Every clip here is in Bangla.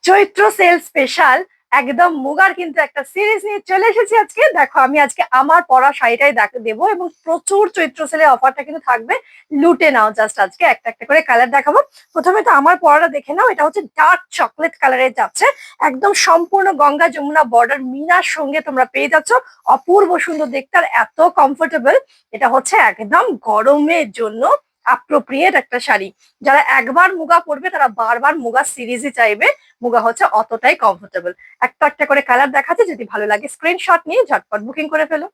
চৈত্র সেল স্পেশাল একদম মুগার কিন্তু একটা সিরিজ নিয়ে চলে এসেছি আজকে। দেখো আমি আজকে আমার পরা শাড়িটাই দেবো এবং প্রচুর চৈত্র সেলের অফারটা কিন্তু থাকবে। লুটে নাও জাস্ট আজকে একটা একটা করে কালার দেখাবো। প্রথমে তো আমার পরাটা দেখে নাও, এটা হচ্ছে ডার্ক চকলেট কালারের যাচ্ছে, একদম সম্পূর্ণ গঙ্গা যমুনা বর্ডার মিনার সঙ্গে তোমরা পেয়ে যাচ্ছ। অপূর্ব সুন্দর দেখতে আর এত কমফোর্টেবল। এটা হচ্ছে একদম গরমের জন্য অ্যাপ্রোপ্রিয়েট একটা শাড়ি। যারা একবার মুগা পরবে তারা বারবার মুগা সিরিজই চাইবে। মুগা হচ্ছে অতটাই কমফোর্টেবল। একটা একটা করে কালার দেখাচ্ছে, যদি ভালো লাগে স্ক্রিনশট নিয়ে ঝটপট বুকিং করে ফেলো।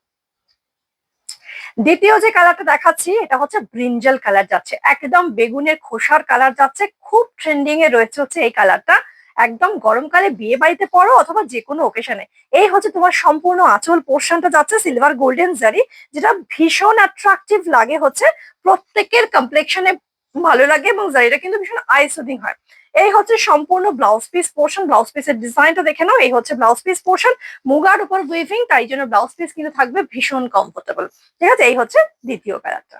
দ্বিতীয় যে কালারটা দেখাচ্ছি এটা হচ্ছে ব্রিঞ্জাল কালার যাচ্ছে, একদম বেগুনের খোসার কালার যাচ্ছে, খুব ট্রেন্ডিং এ রয়েছে হচ্ছে এই কালারটা। একদম গরমকালে বিয়ে বাড়িতে পরো অথবা যে কোনো ওকেশনে। এই হচ্ছে তোমার সম্পূর্ণ আঁচল পোর্শনটা যাচ্ছে সিলভার গোল্ডেন জারি, যেটা ভীষণ অ্যাট্রাকটিভ লাগে হচ্ছে প্রত্যেকের কমপ্লেকশনে ভালো লাগে এবং জারিটা কিন্তু ভীষণ আই সুদিং হয়। এই হচ্ছে সম্পূর্ণ ব্লাউজ পিস পোর্শন, ব্লাউজ পিসের ডিজাইনটা দেখে নাও। এই হচ্ছে ব্লাউজ পিস পোর্শন, মুগার উপর উইভিং, তাই জন্য ব্লাউজ পিস কিন্তু থাকবে ভীষণ কমফোর্টেবল। ঠিক আছে, এই হচ্ছে দ্বিতীয় কালারটা।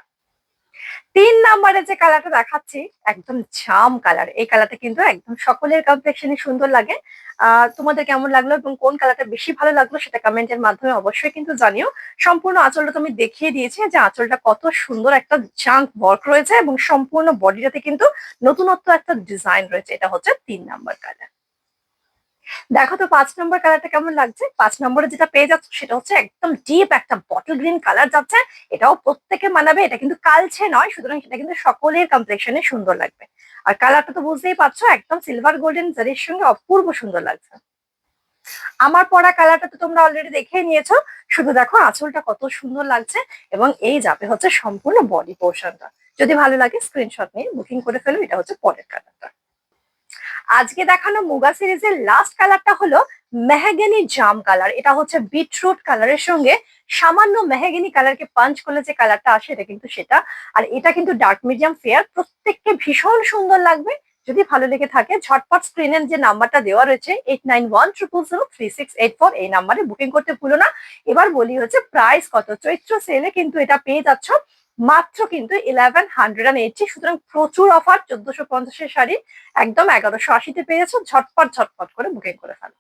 3 নম্বরে যে কালারটা দেখাচ্ছি একদম জাম কালার, এই কালারটা কিন্তু একদম সকলের কমপ্লেকশনে সুন্দর লাগে। তোমাদের কেমন লাগলো এবং কোন কালারটা বেশি ভালো লাগলো সেটা কমেন্টের মাধ্যমে অবশ্যই কিন্তু জানিও। সম্পূর্ণ আঁচলটা তো আমি দেখিয়ে দিয়েছি যে আঁচলটা কত সুন্দর একটা জাঙ্ক ওয়ার্ক রয়েছে এবং সম্পূর্ণ বডিটাতে কিন্তু নতুনত্ব একটা ডিজাইন রয়েছে। এটা হচ্ছে 3 নম্বর কালার। দেখো তো 5 নম্বর কালারটা কেমন লাগছে। 5 নম্বরে যেটা পেয়ে যাচ্ছে সেটা হচ্ছে একদম ডিপ একটা বটল গ্রিন কালার যাচ্ছে। এটাও প্রত্যেকে মানাবে, এটা কিন্তু কালচে নয়, সুতরাং সেটা কিন্তু সকলের কমপ্লেকশনে সুন্দর লাগবে। আর কালারটা তো বুঝতেই পারছো, একদম সিলভার গোল্ডেন জারির সঙ্গে অপূর্ব সুন্দর লাগছে। আমার পরা কালারটা তো তোমরা অলরেডি দেখে নিয়েছো, শুধু দেখো আঁচলটা কত সুন্দর লাগছে এবং এই যাবে হচ্ছে সম্পূর্ণ বডি পোর্শনটা। যদি ভালো লাগে স্ক্রিনশট নিয়ে বুকিং করে ফেলো। এটা হচ্ছে পরের কালারটা। আজকে দেখানো মুগা সিরিজের লাস্ট কালারটা হলো মেহগনি জাম কালার। এটা হচ্ছে বিটরুট কালারের সঙ্গে সামান্য মেহগনি কালারকে পাঞ্চ করলে যে কালারটা আসে এটা কিন্তু সেটা। আর এটা কিন্তু ডার্ক মিডিয়াম ফেয়ার, প্রত্যেককে ভীষণ সুন্দর লাগবে। যদি ভালো লেগে থাকে ঝটপট স্ক্রিনের যে নাম্বারটা দেওয়া রয়েছে 8910003684, এই নাম্বারে বুকিং করতে ভুলো না। এবার বলি হচ্ছে প্রাইস কত। চৈত্র সেলে কিন্তু এটা পেয়ে যাচ্ছ মাত্র কিন্তু 1180, সুতরাং প্রচুর অফার। 1450-এর শাড়ি একদম 1180-তে পেয়ে যাচ্ছ। ঝটপট ঝটপট করে বুকিং করে ফেলো।